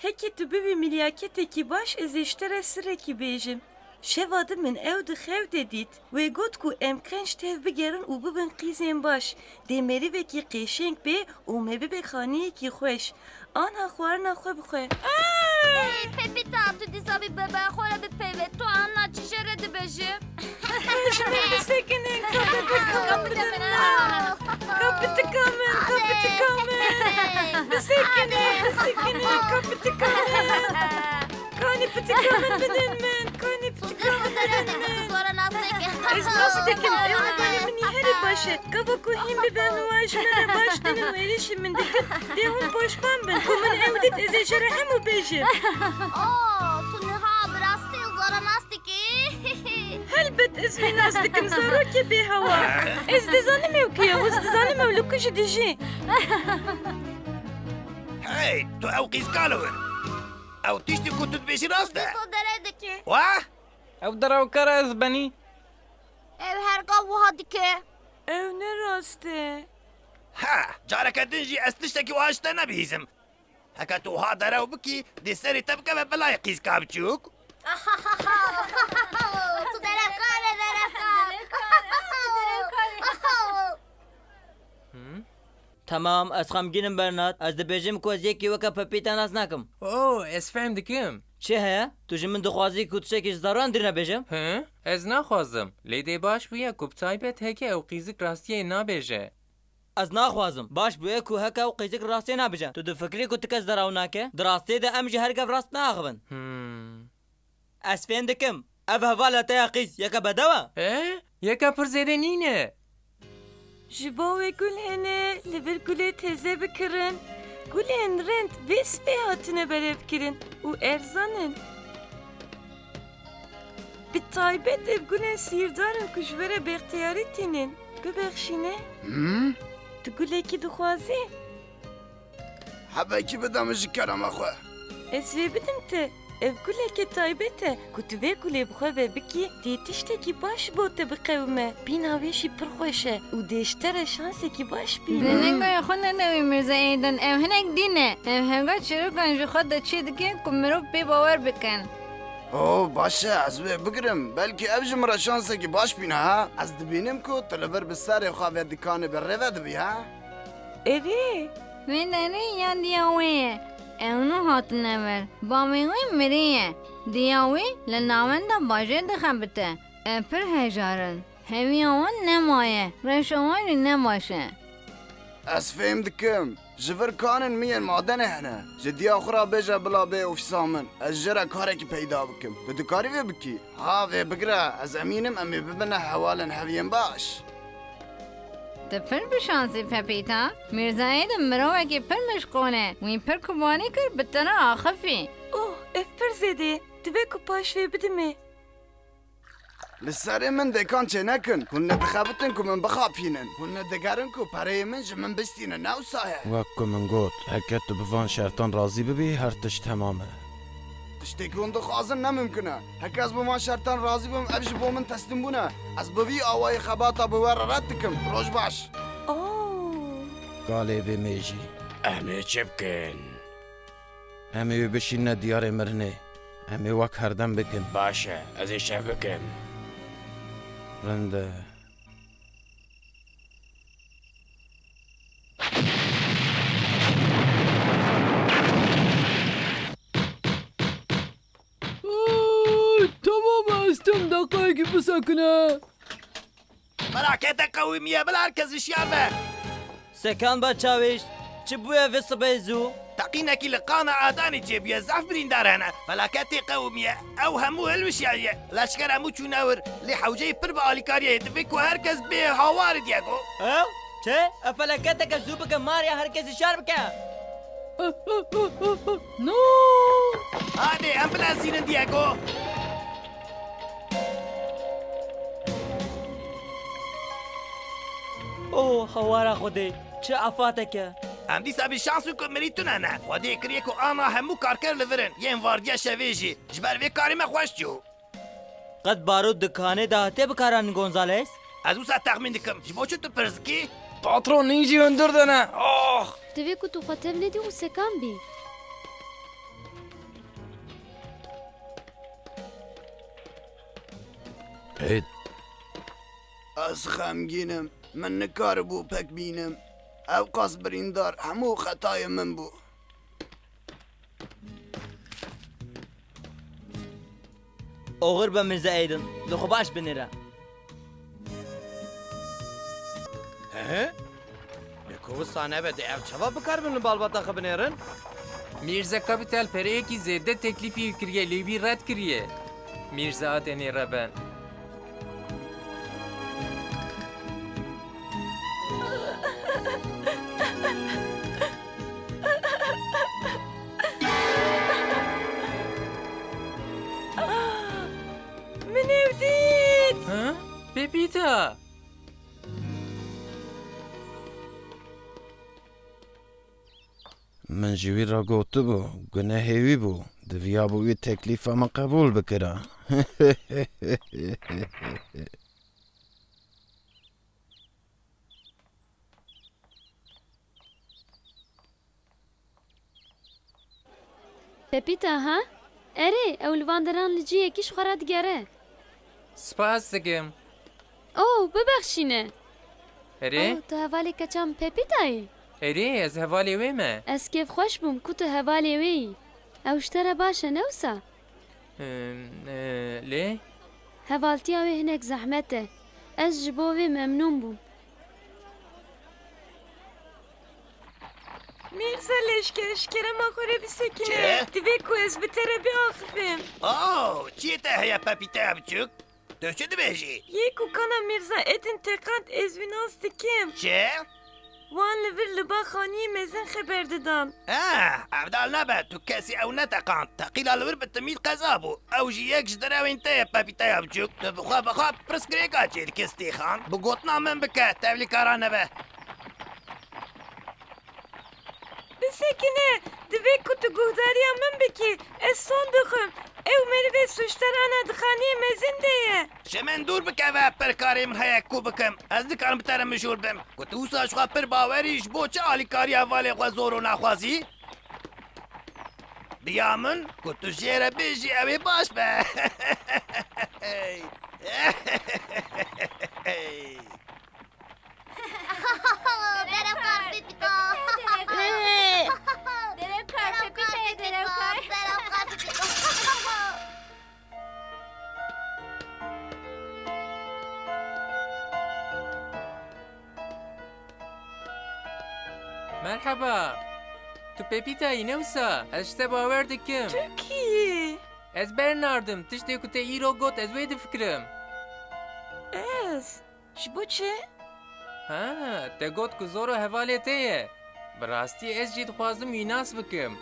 Heki tu bibi milyaketeki baş ez iştere sireki bejim. Şevadı min ev de xev dedit ve got ku emkenç tev bigerin u bibin qizên baş. Demeri veki qeşenk be u mebi be xaniyekî xweş. Ana xwarina xwe bixwe. Pepita tu disa bir bebe xora bir peve tu anla çişere dibejim. Sekinin kapı tıkamın. Sekinin kapı tıkamın. Kani pıtıkamın benim men. Kani pıtıkamın benim men. Sonra nasıl Ez nasıl tekim? Ev benim ni heri başı. Kaba kuhim bir ben vajmere baş denim erişimin dikin. Devun boşman ben. Kumun evdet ezeşere hem o bejim. tu niha brasti zora nastiki. Elbet ez vinastikim zaroke bir hava. Ez de zanim evkiya. Ez de zanim evlukuşu diji. Hey, tu ew qîzkalowin. Ew tiştî ku tu dibêjî rast e. So deredeki. Wah? Ev deravkara ez benî. Ev her gavu dike. Ev ne raste? Ha, careke din jî ez tiştekî wiha ji te nebihîzim. Heke tu wiha derew bikî, dê serê te bikeve belayê qîzka biçûk. Tu derevkare. Tamam, ez xemgînim Bernard. Ez dibêjim ku ez yekî weke Pepîta nas nakim. Ez fehm dikim. Çi heye? Tu ji min dixwazî ku tiştekî ji zaran dir nebêjim? Ez naxwazim. Lê dê baş bûye ku bi taybet heke ew qîzik rastiyê nabêje. Ez naxwazim. Baş bûye ku heke ew qîzik rastiyê nabêje. Tu difikrî ku ti kes deraw nake? Di rastiyê de em ji her gev rast naxivin. Ez fêm dikim. Ev hevala te ya qîz yeke bedewa? Yeka pir zêde nîne. Ji bo ve gul hene li vir gulê teze bikirin. Gulên rind vê hatine berevkirin û erzanin. Bi taybet ev gulên sîrdarin ku ji were bextiyarî tînin. Bibexşîne? Tu gulekî dixwazî? Hebekî bide min ji kerema xwe. Ez vê bidim te. Ev guleke taybet e. Ku tu vê gulê bi xwe ve bikî dê tiştekî baş bo te biqewime. Bîna wê jî pir xweş e û dêştere şansekî baş bîne. Zinengaya xwe nenewî Mirza Êden ev hinek dîne. Ev hevga çîrokan ji xwe de çê dikin ku mirov pê bawer bikin. باشه از وی بگرم بلکه اب جمره شانسه که باش بینه ها از دبینم که تلور به سر خواه دکانه به روه دبی ها Erê. Wê derê ya diya wê ye. Ew nû hatine ver. Bavê wê mirî ye. Diya wê li navenda bajê dixebite. Ev pir hejarin. Heviya wan nemaye. Reşa wan jî ne baş e. از فهم دکم جور کانن میان مادنه هنه جدیا خورا بیجا بلا بی افسامن از جرا کاره که پیدا بکم تو دکاری وی بکی ها وی بگره از امینم امی ببنه حوالن هویم باش Tu pir bişansî Pepîta. Mirza Êden mirovekî pir mişqûn e. Wî pir kubanî kir bi te re axifî. Oh, ev pir zêdê. Tu vê ku paş vê bidime. لسری من دکان چه نکن هن دخابتن که من بخابینن هن دگرن که پره من جمن بستینه نو سایه وەکو من گوت هەکەت تو بڤان شەرتان ڕازی ببی هەر تشت تەمامە تشتێکی هون دخوازن نممکنه هەکە از بۆ من شەرتان ڕازی بم ئەبژ بۆ من تەسلیم بوونە ئەس بەوی ئاوای خەباتە بوەرە ڕەت دکم ڕۆژ باش Oh. گالێ بێمێژی Emê çê bikin. ئەمێ بشینە دیارێ مرنێ ئەمێ وەک هەردەم بکن Baş e, ez ê şev bikim. ڕەندە Tamam astım dakika gibi sakın ha. Felakete qewimiye bil herkes işyar be. Sekan ba çawiş. Çi bûye vê sibê zû? Teqînekî li qana adanê cêbiye zef birîndar hene. Felaketê qewimiye ew hemû hilwişiye. Leşker hemû çûne wir. Lê hewceyê pir bi alîkariyê divê ku herkes bê hawarê diye got. Ew? Çi? Ev felaketeke zû bike mariya herkesî şer bike. No. Hadi ambulansînin diye got. Oh, hewara Xwedê. Çi efateke. Em dîsa bî şans û ku mirî tune ne. Xwedê kiriye ku ana hemû karker li virin. Yên vardiya şevê jî. Ji ber vê karî me xweş çû. Qet barût dikanê de hatiye bikaranîn Gonzales? Ez wisa texmîn dikim. Ji bo çi tu pirzikî? Patron ninjî hundir dene. Divê ku tu xwe tev nedî û sekan bî. قید از خمگینم من نکار بو پک بینم او قاس بریندار همو خطای من بو اوغر به مرزا ایدن دخو باش بنیره یکو سانه به دیو چوا بکار بن بالباتا خبنیرن میرزا کاپیتال پرەیەکی زێدە تەکلیفی کردیە لێوی ڕەت کردیە میرزا ئاتێنێ ڕەبەن من evdit. ها پێپیتا من جوی را گوتو بو گنه هیوی بو دویا بوی تکلیف ما قبول بکرا پپیتا ها؟ اره او لواندران لجیه کیش خورا دگره سپاس دەکەم او ببخشینه ئەرێ او تو هوالی کچام پپیتایی ئەرێ ئەس هەواڵێ وێمە از کیف خوش بوم کو تو هوالی وی او شتره باشه نوسا لێ هوالتیا وی هنک زحمته از جبو وی ممنون بوم Mirza leşker şkerema kore bir sekine. Çe? Dive ku ez bi tere bir akıfım. Oh, چیه ته هیا پپیتا بچوک؟ تو چه دبیجی؟ Ye ku kana Mirza edin tekant ez vinas dikim. چه؟ Wan li vir li ba xaniye mezin xeber didan. عبدال نبه تو کسی او نتقان تقیل الور بتمید قذابو او جی یک جدره و انته پپیتا بچوک تو بخوا پرسکریکا چیر کستی خان بگوتنا من بکه تبلی کارا نبه Bir sekine. Dive ku tu guhdariya min biki. Ez son dikim. Ev merive suçtarana dixaniye mezin deye. شمن دور بکه و پر کاری من هیا کو بکم از دکارم بترم مشور بم که تو ساشخوا پر باوریش بو چه آلی کاری اوالی خوا زور و نخوازی؟ دیامن که تو شیره بیشی اوی باش به Derevkar Pepita. Derevkar Pepita, Derevkar. Derevkar Pepita. مەرحەبا تو پێپیتایی نەوسا ئەس شتە باوەڕ دەکەم Türkiye. ئەس بەرناردم تشتێک و تە ئیرۆ گوت ئەس وێ دەفکرم Ez. Ji bo çi? ها تە گوت ku زۆر و هەڤالێ تەیە بەڕاستی ئەس جێ دixwazim wî nas bikim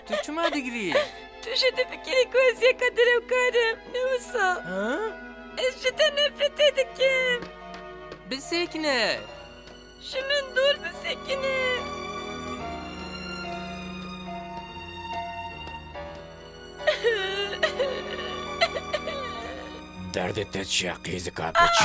tu çima digirî Tu ji difikirî ku ez yeka derevkarim. Ne wisa? Ez ji te nefret dikim. bisekine Ji min dur bi sekine. درد ته چیا قیز کا پچ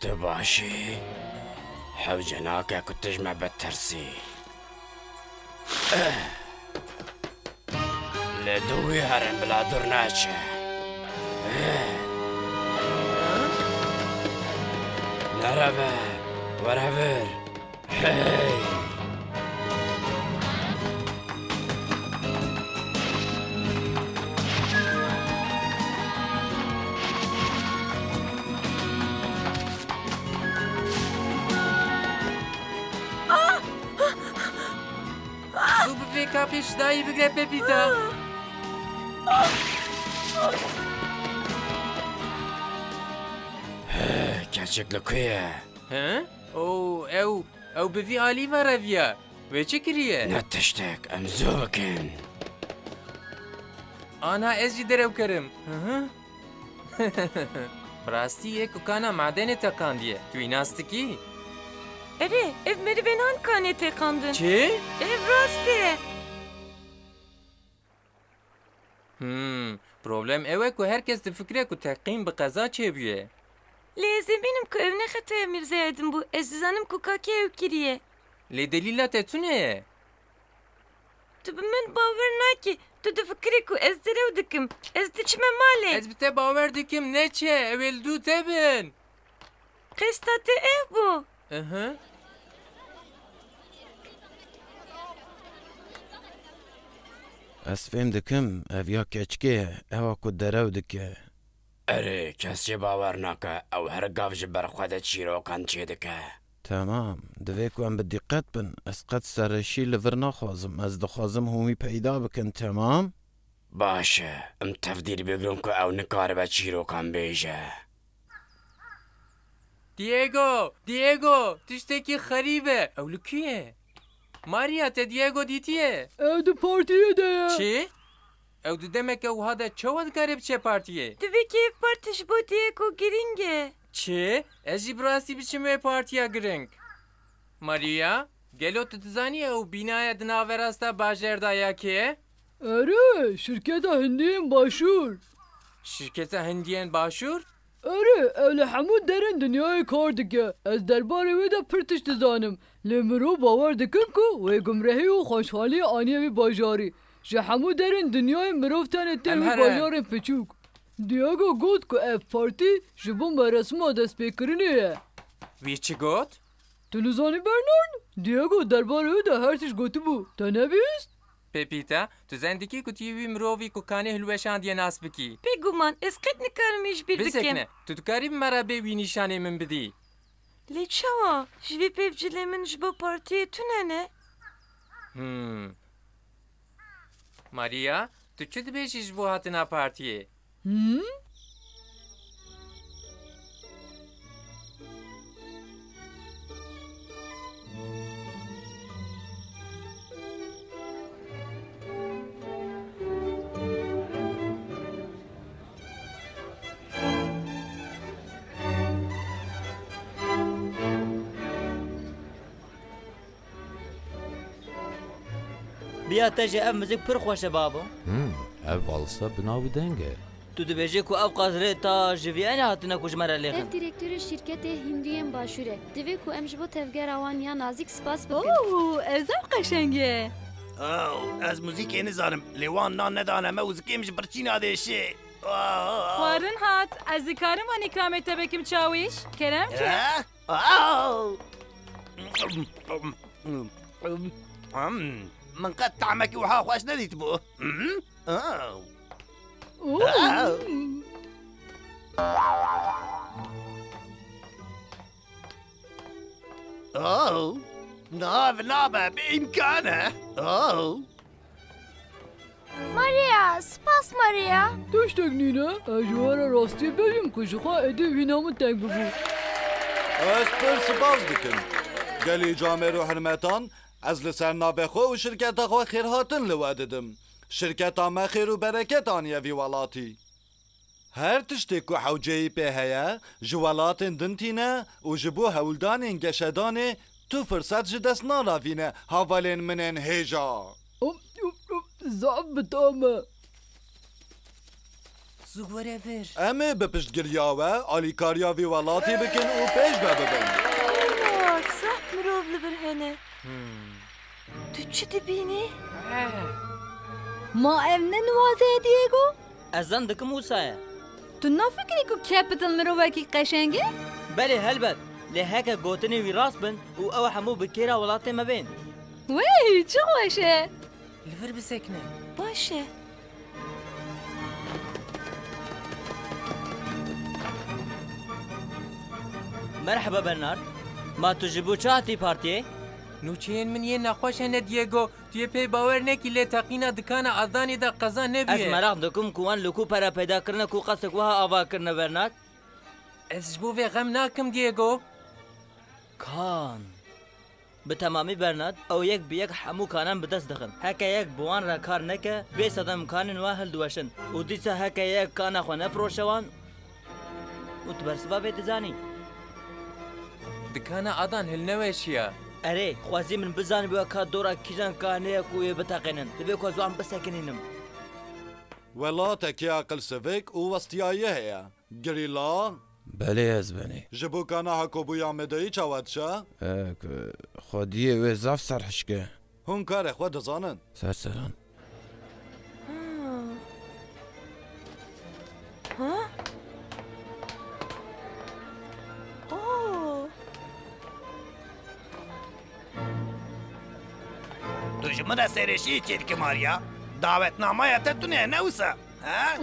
تباشي حوجناك كنت تجمع بالترسي لدوي هرم بلا درناچه نربه ورهبر هی زوو bivêka pêşdayî bigre Pepîta gerçeklik kuye ها ew bi vî alî ve reviya wê çi kiriye ne tiştek em zû bikin ana ez jî derewkerim Rastî yê ku kana madenê teqandiye tu wî nas dikî Ere ev merivenan kane tekandın. çi Ev raste. problem ew e ku herkes difikire ku teqîn bi qeza çêbûye Lezim benim ku ev ne xetaya Mirza edin bu. Ez dizanim ku kake ev kiriye. لێ دلیلا te tune? Tu bi min bawer nakî. Tu difikirî ku ez direw dikim. Ez diçime malê. Ez bi te bawer dikim neçe ew ê li dû te bin. Qesta te ev bû. Hı. Ez fêm dikim ev ya keçikê ye ewa ku derew dike. Erê kes jê bawer nake ew her gav ji ber xwe de çîrokan çê dike. Tamam divê ku em bi diqqet bin ez qet serreşî li vir naxwazim ez dixwazim hûn wî peyda bikin temam? Baş e em tevdîr bigirin ku ew nikaribe çîrokan bêje. Diego tiştekî xerîb e ew li kî ye? Maria te Diego dîtiye? Ev de partiye de ye. Çi? Ew di demeke wiha de çawa dikare biçe partiyê? Divê ki ev parti ji bo Diego giring e. Çi? Ez jî bi rastî biçim wê partiya giring. Maria, gelo tu dizanî ew bînaya di naverasta bajêr ya kê ye? Ere şirketa Hindiyen başur. Şirketa Hindiyen Başûr? Ere ev li hemû derin dünyayê kar dike. Ez derbarê wê de pir tişt dizanim. Lê mirov bawer dikin ku wê gumrehî û xweşxaliyê aniye wî bajarî. Ji hemû derên dünyayê mirov tenê tê Em wî here. bajarên piçûk. Diego got ku ev partî ji bo meresima destpêkirinê ye. Wî çi got? Tu nizanî Bernard? Diego derbarê wê de her tişt gotibû. Te nebîst? Pepita, tu zendikî ku tî wî mirovî ku kanê hilweşandiye nas bikî. Bêguman ez qet nikarim îj bir dikim. Bisekne, tu dikarî bi me re bê wî nîşanê min bidî. Lê çawa? Ji vê pevcilê min ji bo partiyê tune ne? Maria, tu çi dibêjî ji bo hatina partiyê? Biya te jê ev müzik pir xweş e babo. Ev valsa binavî deng e. Tu dibêjî ku ev qazirê ta ji vî enê hatine ku ji me re Ev Hum. lêxin. direktörü şirketê Hindiyen Başûr e. Divê ku em ji bo tevgera wan ya nazik spas bikin. Oo ev zam qeşeng e. Ez muzîkê nizanim. Lê wan nan nedane me wizikêm ji birçîna dêşê. Xwarin hat. Ez dikarim an îkramê te bikim çawîş? Kerem ki? من قد طعمك وها خواش نديت بو ناف نابه بإمكانه Maria, spas Maria. Tiştek nîne. Ez ji we re rastî bêjim ku ji xwe êdî vîna min teng bibû. Ez pir spas dikim. Gelî camêr û hirmetan, ez li ser navê xwe û şirketa xwe xêrhatin li we didim. Şirketa me xêr û bereket aniye vî welatî. Her tiştê ku hewceyî pê heye, ji welatên din tîne û ji bo hewldanên geşedanê tu firset ji dest naravîne havalên min ên hêja. Zaf bitame. Zû were vir. Em ê bi piştgiriya we alîkariya vî welatî bikin û pêş ve bibin. Bak saf mirov li vir hene. Tu çi dibînî? Ma ev ne nuwaze Diego? Ez zan dikim wisa ye. Tu nafikirî ku capital mirovekî qeşeng e? Belê helbet. Lê heke gotinê wî rast bin û ew hemû bi kêra welatê me bên. Wey çi xweş e? Li vir bisekne. Baş e. Merhaba Bernard. Ma tu ji bo çi hatî partiyê? Nûçeyên min yên nexweş hene Diego. Tu yê pê bawer nekî lê teqîna dikana azanê de qeza Ez nebiye. merak dikim ku wan li ku pere peydakirine ku qasek wiha ava kirine Bernard. Ez ji bo vê xem nakim Diego. Kan. Bi temamî Bernard, ew yek bi yek hemû kanan bi dest dixin. Heke yek bi wan re kar neke, bê seda imkanên we hildiweşin. û dîsa heke yek kana xwe nefroşe wan û tu bersiva vê dizanî. Dikana adan hilneweşiya. Erê, xwezî min bizanî wê ka dora kîjan kaneye ku wê biteqînin. Divê ku ez wan bisekinînim. Welatekî aqil sivik û westiyayî heye. Girîla, بله از بنی ji bo kana Hakobuya medayî çawa dişa? خودیه و زاف سرحشکه Hûn karê xwe dizanin. سرسران Ha? Oo. Tu ji min re serêşiyê çêdikî Maria? Davetnameya te tu ne wisa? Ha?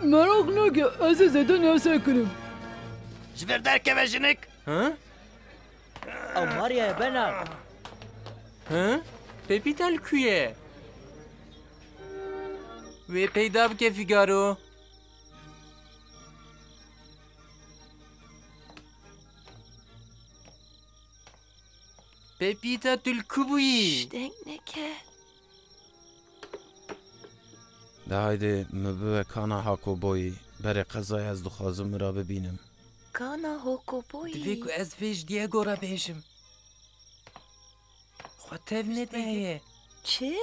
Merak neke ez ê zêde nesekirim. Ji vir derkeve jinik? Hı? Ew Maria'ya Bernard. Hı? Pepita li ku ye? Wê peyda bike Figaro. Pepita tu li ku bûyî? Denk neke. ده هایده مبوه کانا هاکو بوی بره قضای از دخوازم را ببینم Kana hokoboyi. Divê ku ez vê ji Diego re bêjim. Xwe tev nedeye. Çi?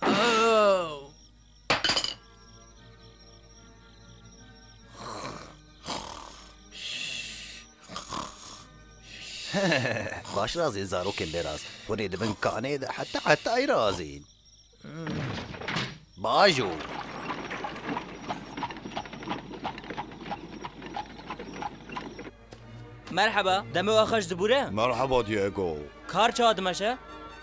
Oh. باش رازين زاروكن براز ونريد من كان حتى اي رازين باجو Merhaba. Deme o axaş zibure. Merhaba Diego. Kar çadımaşa.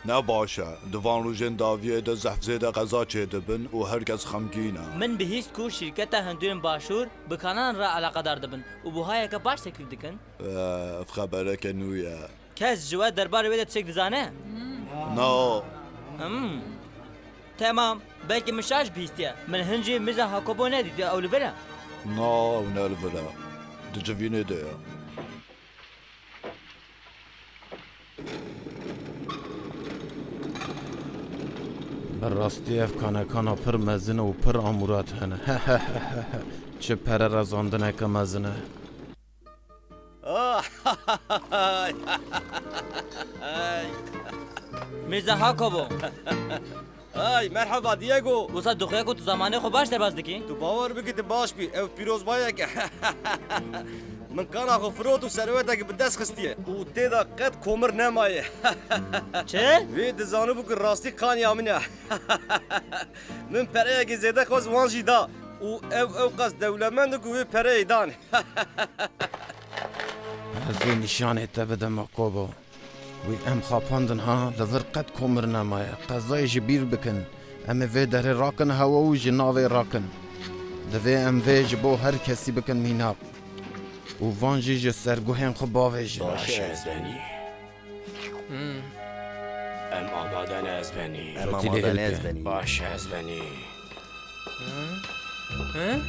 Ne başa, divan rûjên daviyê de zehfzê de qeza çêdibin û herkes xemgîn e. Min bihîst ku şirketa Hindûrên Başûr bi kanan re alaqedar dibin û bu hayeke baş teklîf dikin. Ev xebereke nû ye. Kes ji we derbarê wê de tişek dizane? Na, Tamam. Belki min şaş bîstiye. Min hincî miza Hakobo nedîtiye ew li vir e. na ew ne li vir e. Di civînê de ye. براستی اف کانا کانا پر مزنه و پر آمورات هنه چه پر رزاندنه که مزنه Miza Hakobo. Ay merhaba Diego. Wisa duxuya ku tu zamanê xwe baş derbas dikî? Tu bawer bikî tu baş bî ev pîrozbayeke. Min kana xwe firot û serwetekî bi dest xistiye û tê da qet komir nemaye. Çi? Wê dizanibû ku rastî kaniya min e. Min pereyekê zêde xwest wan jî da û ew qas dewlemend ku wê pereyê dan. هزی نشانه تا بدم اقوبو وی ام خاپاندن ها لور قد کومر نمایه قضای جبیر بکن ام وی در راکن هوا و جناوی راکن دوی ام وی جبو هر کسی بکن میناب و وانجی جسرگوهن خو باویجن باش ez benî. Em amade ne ez benî. Em amade ne ez benî. Baş ez benî. Hı?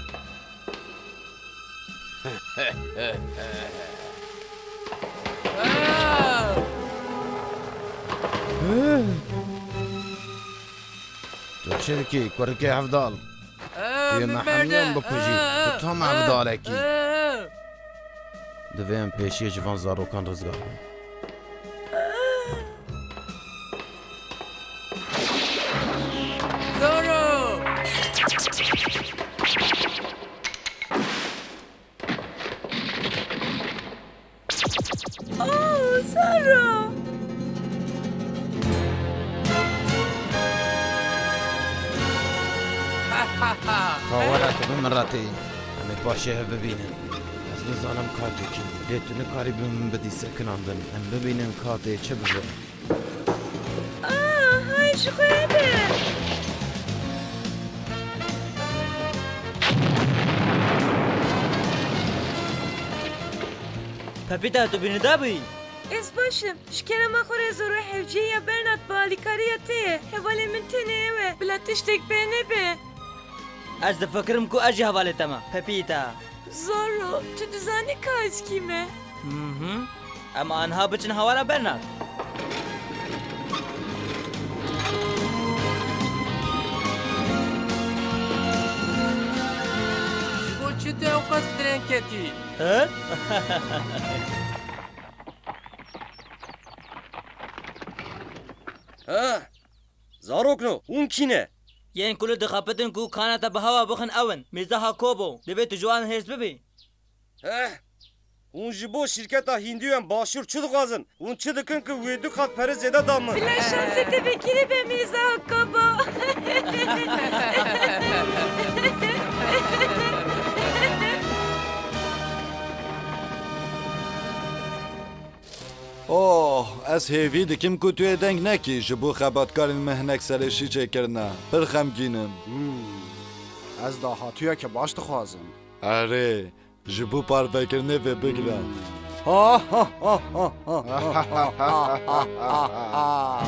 تو چرکی کرکی افضل توی محمیان بکجی تو تام افضالکی دوی ام پیشی جوان زاروکان رزگار بن Zoro! Oh, Zara! خواهرات بمراتی امی پاشه ببینن از نزانم کاتی کن لیتونه کاری بمن بدی سکناندن ام ببینن کاتی چه ببین Hay şüphede. Pepita tu binida bûyî? Ez başım. Şkerema xore zoru hevciye Bernard balikariya te. Hevalê min tenê ew e. Bila tiştek bê nebe. Ez difikirim ku ez jî hevalê te me. Pepita. Zoro, tu dizanî ka ez kî me? Em anha biçin hawara Bernard. Ji bo çi tu ew qas direng ketî? Zarokno, un kine. Yên kulü dixapitin ku kanata bi hewa bixin ewen. Mêzaha kobo. Divê tu ciwan hêz bibî. Un ji bo şirketa Hindiyan başur çi dixwazin? Un çi dikin ki wê du qat pere zêde damin? Bila şansı te vekili be mizah kaba. Oh, ez hêvî dikim ku tu yê deng nekî ji bo xebatkarên me hinek serêşî çêkirine. Pir xemgînim. Ez dahatûyeke baş dixwazim. Erê, ji bo parvekirinê vê bigire. Ha ha ha ha ha ha ha ha ha.